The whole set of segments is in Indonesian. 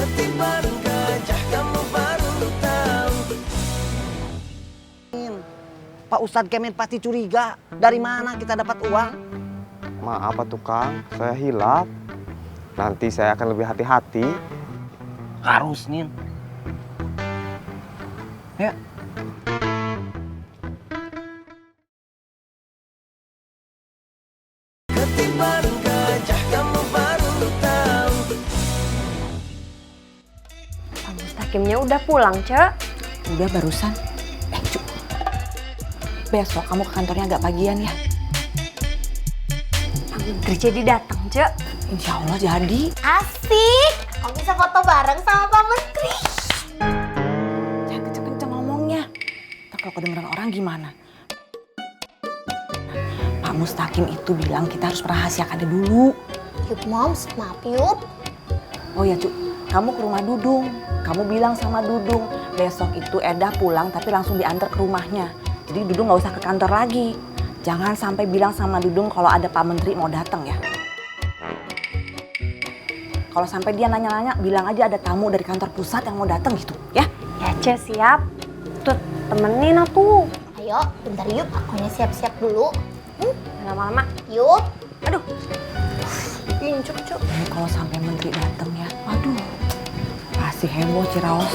Ketiban gajah kamu baru tahu. Pak Ustadz Kemen pasti curiga. Dari mana kita dapat uang? Maaf Pak Tukang, saya hilaf. Nanti saya akan lebih hati-hati. Harus, Nin. Ya. Ketiban gajah kamu baru tahu. Pak Mustakimnya udah pulang, Cek. Udah barusan. Cuk. Besok kamu ke kantornya agak pagian ya. Pak Menteri jadi datang, Cek. Insya Allah jadi. Asik, kamu bisa foto bareng sama Pak Menteri. Jangan kenceng-kenceng ngomongnya. Ntar kalau kedengeran orang gimana? Pak Mustakim itu bilang kita harus merahasiakannya dulu. Yup Moms, maaf Yup. Oh ya Cuk, kamu ke rumah Dudung. Kamu bilang sama Dudung, besok itu Eda pulang tapi langsung diantar ke rumahnya. Jadi Dudung nggak usah ke kantor lagi. Jangan sampai bilang sama Dudung kalau ada Pak Menteri mau datang ya. Kalau sampai dia nanya-nanya, bilang aja ada tamu dari kantor pusat yang mau datang gitu, ya. Ya, Cek, siap. Tut, temenin atuh. Ayo, bentar Yup, akunya siap-siap dulu. Lama-lama. Yup. Aduh. Incuk, Cuk. Ini kalau sampai Menteri datang ya, aduh. Pasti heboh Ciraos.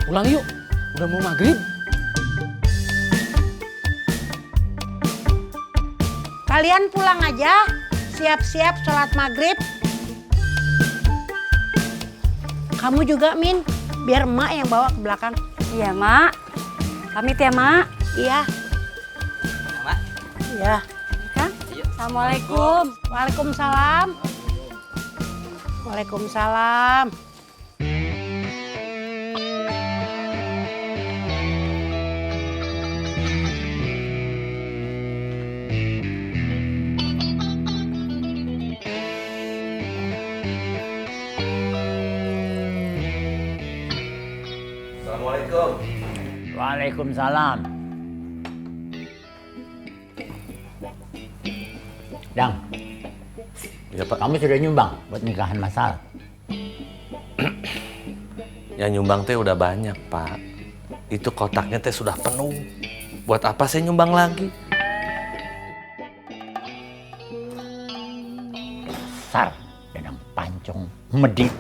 Pulang yuk, udah mau maghrib. Kalian pulang aja, siap-siap sholat maghrib. Kamu juga, Min, biar emak yang bawa ke belakang. Iya, Mak. Pamit ya, Mak. Iya. Ya, Mak. Iya. Kan? Assalamualaikum. Waalaikumsalam. Waalaikumsalam. Assalamualaikum. Waalaikumsalam. Dang, Ya Pak, kamu sudah nyumbang buat nikahan Masal? yang nyumbang teh udah banyak Pak. Itu kotaknya teh sudah penuh. Buat apa saya nyumbang lagi? Sar, Dadang pancong, medit.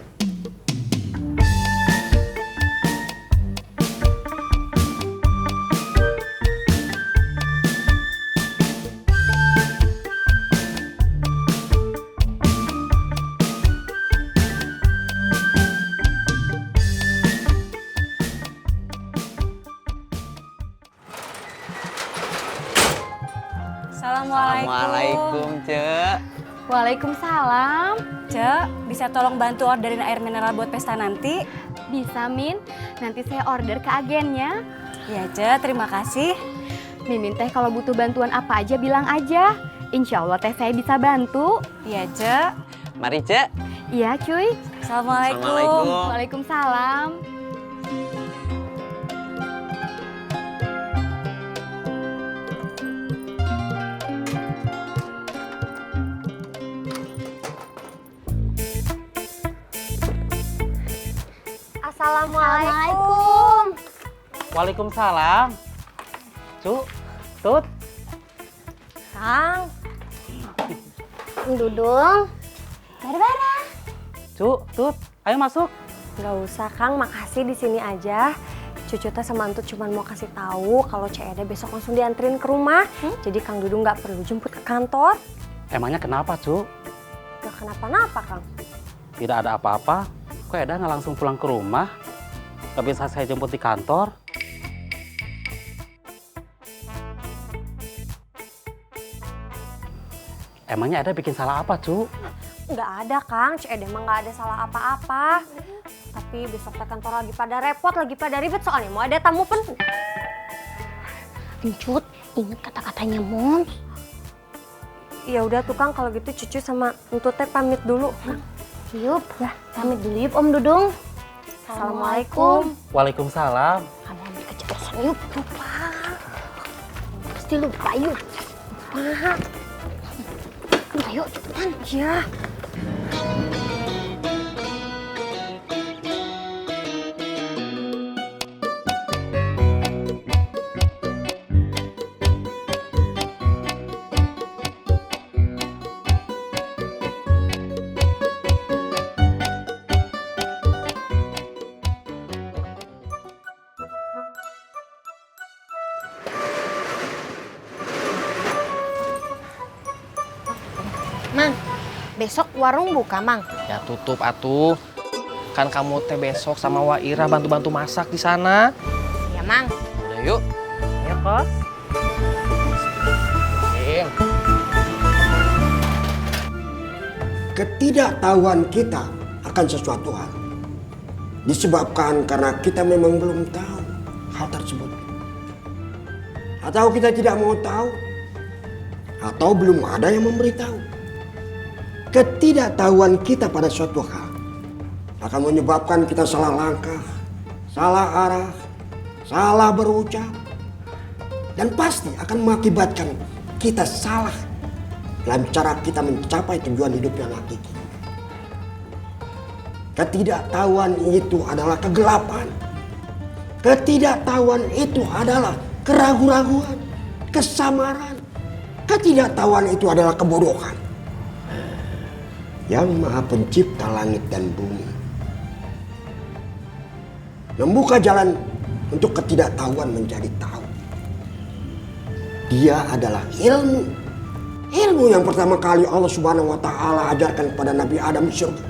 Assalamualaikum. Cek. Waalaikumsalam. Cek, bisa tolong bantu orderin air mineral buat pesta nanti? Bisa, Min. Nanti saya order ke agennya. Iya, Cek. Terima kasih. Mimin teh kalau butuh bantuan apa aja bilang aja. Insya Allah teh saya bisa bantu. Iya, Cek. Mari, Cek. Iya, cuy. Assalamualaikum. Waalaikumsalam. Assalamualaikum. Waalaikumsalam. Cuk, Tut. Kang. Dudung. Bareng-bareng. Cuk, Tut. Ayo masuk. Nggak usah, Kang. Makasih di sini aja. Cucu teh sama Antut cuma mau kasih tahu kalau Cede besok langsung dianterin ke rumah. Jadi Kang Dudung nggak perlu jemput ke kantor. Emangnya kenapa, Cuk? Gak kenapa-napa, Kang. Tidak ada apa-apa. Kok Eda nggak langsung pulang ke rumah? Gak bisa saya jemput di kantor? Emangnya Eda bikin salah apa, Cu? Nggak ada Kang, Cede mah nggak ada salah apa-apa. Tapi besok teh kantor lagi pada repot, lagi pada ribet soalnya mau ada tamu penting. Encut, ingat kata-katanya Mons. Ya udah tuh Kang, kalau gitu Cucu sama Entut teh pamit dulu. Yup, ya pamit dulu yuk Om Dudung. Assalamualaikum. Waalaikumsalam. Kamu ambil keceplosan yuk. Lupa. Pasti lupa yuk. Lupa. Ayo cepetan. Ya. Mang, besok warung buka, Mang. Ya tutup atuh. Kan kamu teh besok sama Wairah bantu-bantu masak di sana. Ya, Mang. Udah yuk. Ya, Kos. Ketidaktahuan kita akan sesuatu hal disebabkan karena kita memang belum tahu hal tersebut. Atau kita tidak mau tahu, atau belum ada yang memberitahu. Ketidaktahuan kita pada suatu hal akan menyebabkan kita salah langkah, salah arah, salah berucap, dan pasti akan mengakibatkan kita salah dalam cara kita mencapai tujuan hidup yang hakiki. Ketidaktahuan itu adalah kegelapan. Ketidaktahuan itu adalah keraguan-raguan, kesamaran. Ketidaktahuan itu adalah kebodohan. Yang Maha Pencipta langit dan bumi membuka jalan untuk ketidaktahuan menjadi tahu. Dia adalah ilmu. Ilmu yang pertama kali Allah Subhanahu wa Ta'ala ajarkan kepada Nabi Adam di surga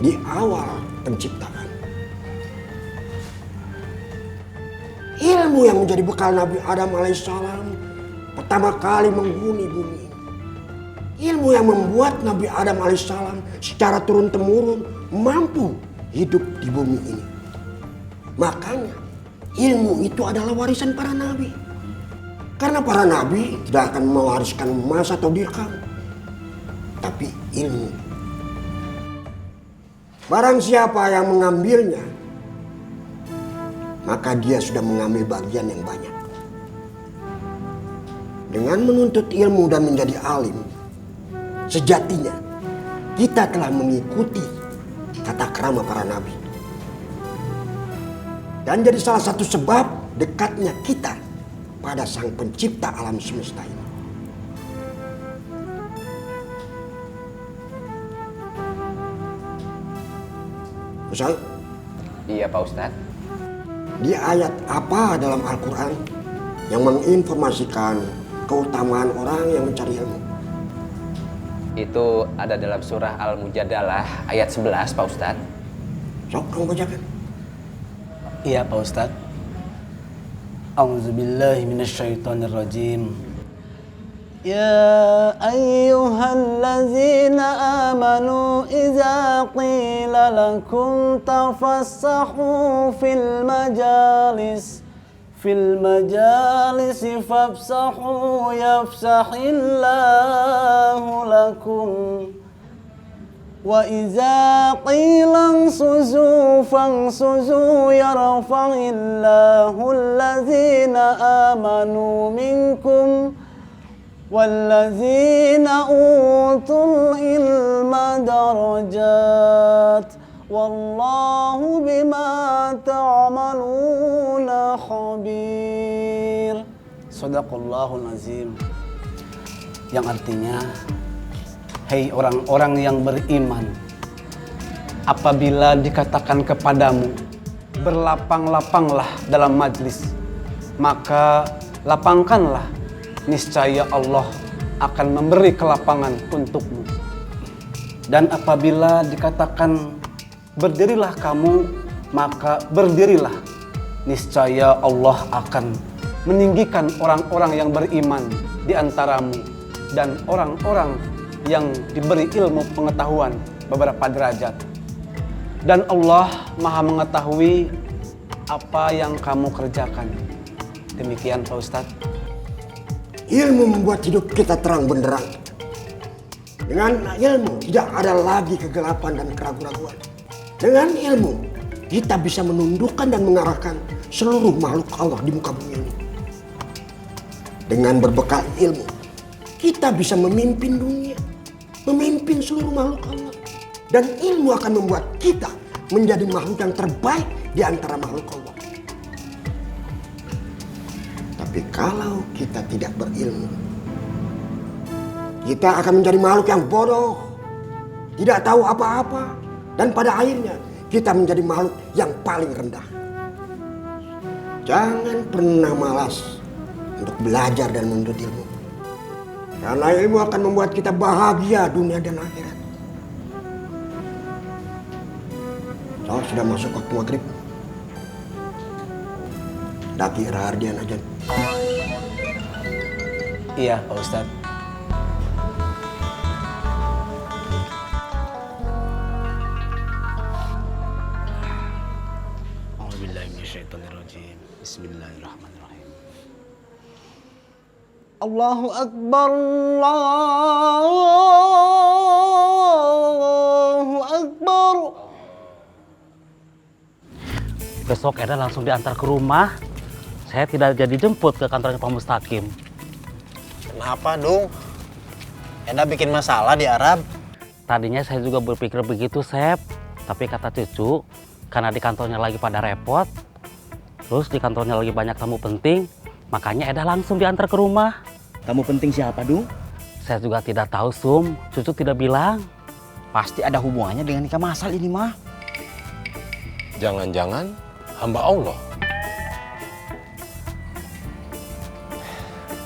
di awal penciptaan. Ilmu yang menjadi bekal Nabi Adam alaihissalam pertama kali menghuni bumi. Ilmu yang membuat Nabi Adam alaihissalam secara turun-temurun mampu hidup di bumi ini. Makanya ilmu itu adalah warisan para nabi. Karena para nabi tidak akan mewariskan emas atau dirham, tapi ilmu. Barang siapa yang mengambilnya, maka dia sudah mengambil bagian yang banyak. Dengan menuntut ilmu dan menjadi alim, sejatinya kita telah mengikuti tata krama para nabi. Dan jadi salah satu sebab dekatnya kita pada Sang Pencipta alam semesta ini. Ustaz? Iya Pak Ustadz. Di ayat apa dalam Al-Quran yang menginformasikan keutamaan orang yang mencari ilmu? Itu ada dalam surah Al-Mujadalah ayat 11 Pak Ustadz. Sok kamu bacakan. Iya Pak Ustadz. A'udzubillahi minasyaitonirrajim. Ya ayyuhallazina amanu idza qila lakum tafassahu fil majalis fafsahu yafsahillahu lakum wa idza qila ansuzu fansuzu yarfa'illahu allazina amanu minkum wallazina utul ilma darajat wallahu bima ta'maluna khabir. Shadaqallahul azim. Yang artinya, hei orang-orang yang beriman, apabila dikatakan kepadamu berlapang-lapanglah dalam majlis, maka lapangkanlah, niscaya Allah akan memberi kelapangan untukmu. Dan apabila dikatakan berdirilah kamu, maka berdirilah, niscaya Allah akan meninggikan orang-orang yang beriman di antaramu dan orang-orang yang diberi ilmu pengetahuan beberapa derajat. Dan Allah Maha mengetahui apa yang kamu kerjakan. Demikian Pak Ustadz. Ilmu membuat hidup kita terang benderang. Dengan ilmu tidak ada lagi kegelapan dan keraguan-raguan. Dengan ilmu kita bisa menundukkan dan mengarahkan seluruh makhluk Allah di muka bumi ini. Dengan berbekal ilmu kita bisa memimpin dunia, memimpin seluruh makhluk Allah. Dan ilmu akan membuat kita menjadi makhluk yang terbaik di antara makhluk Allah. Tapi kalau kita tidak berilmu, kita akan menjadi makhluk yang bodoh, tidak tahu apa-apa, dan pada akhirnya kita menjadi makhluk yang paling rendah. Jangan pernah malas untuk belajar dan menuntut ilmu. Karena ilmu akan membuat kita bahagia dunia dan akhirat. So, sudah masuk waktu maghrib. Daki Rahardian aja. Iya Pak Ustadz. Bismillahirrahmanirrahim. Allahu Akbar, Allahu Akbar. Besok Eda langsung diantar ke rumah. Saya tidak jadi jemput ke kantornya Pak Mustaqim. Kenapa dong? Eda bikin masalah di Arab? Tadinya saya juga berpikir begitu, Sep. Tapi kata cucu, karena di kantornya lagi pada repot, terus di kantornya lagi banyak tamu penting, makanya Eda langsung diantar ke rumah. Tamu penting siapa, Dung? Saya juga tidak tahu, Sum. Cucu tidak bilang. Pasti ada hubungannya dengan nikah masal ini, mah. Jangan-jangan hamba Allah.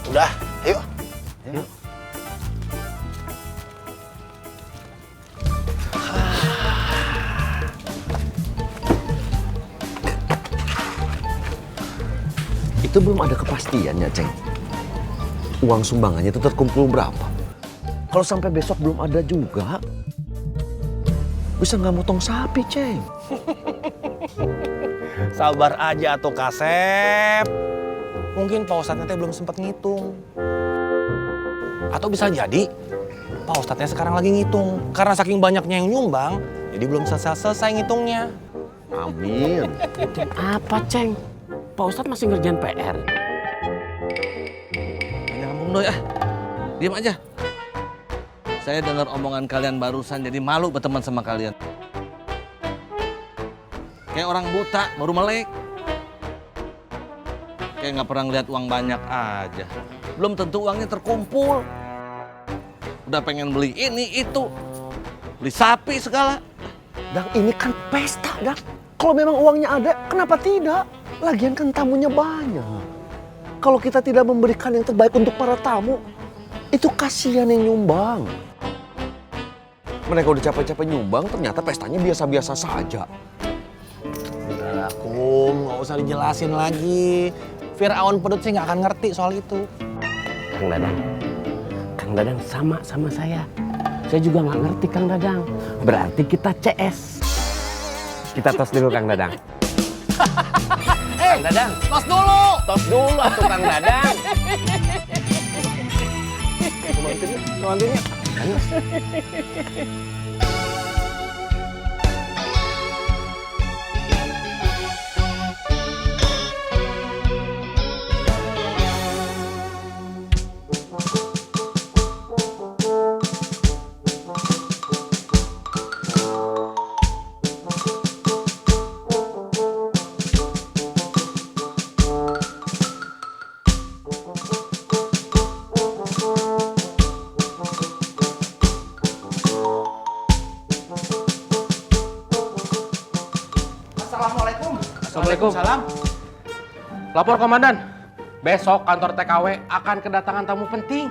Udah, ayo. Yuk. Itu belum ada kepastiannya, Ceng. Uang sumbangannya itu terkumpul berapa? Kalau sampai besok belum ada juga, bisa nggak motong sapi, Ceng. Sabar aja tuh Kasep. Mungkin Pak Ustadznya teh belum sempat ngitung. Atau bisa jadi Pak Ustadznya sekarang lagi ngitung. Karena saking banyaknya yang nyumbang, jadi belum selesai ngitungnya. Amin. Apa, Ceng? Pak Ustadz masih ngerjain PR. Nyambung doi ah. Diam aja. Saya dengar omongan kalian barusan jadi malu berteman sama kalian. Kayak orang buta baru melek. Kayak nggak pernah ngeliat uang banyak aja. Belum tentu uangnya terkumpul. Udah pengen beli ini itu. Beli sapi segala. Dan ini kan pesta, Dak. Kalau memang uangnya ada, kenapa tidak? Lagian kan tamunya banyak. Kalau kita tidak memberikan yang terbaik untuk para tamu, itu kasihan yang nyumbang. Mereka udah capek-capek nyumbang, ternyata pestanya biasa-biasa saja. Udah, Kum, nggak usah dijelasin lagi. Fir'aun pedut sih nggak akan ngerti soal itu. Kang Dadang sama saya. Saya juga nggak ngerti Kang Dadang. Berarti kita CS. Kita tos dulu Kang Dadang. Kang Dadang, Tos dulu! tos dulu atuh Kang Dadang. Kemantinnya. Waalaikumsalam. Lapor komandan. Besok kantor TKW akan kedatangan tamu penting.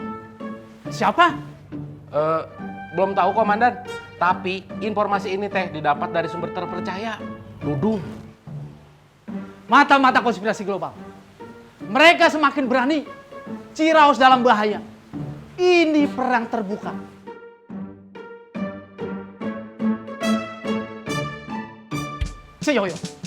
Siapa? Belum tahu komandan. Tapi informasi ini teh didapat dari sumber terpercaya. Dudung. Mata-mata konspirasi global. Mereka semakin berani. Ciraos dalam bahaya. Ini perang terbuka. Si Yoyo.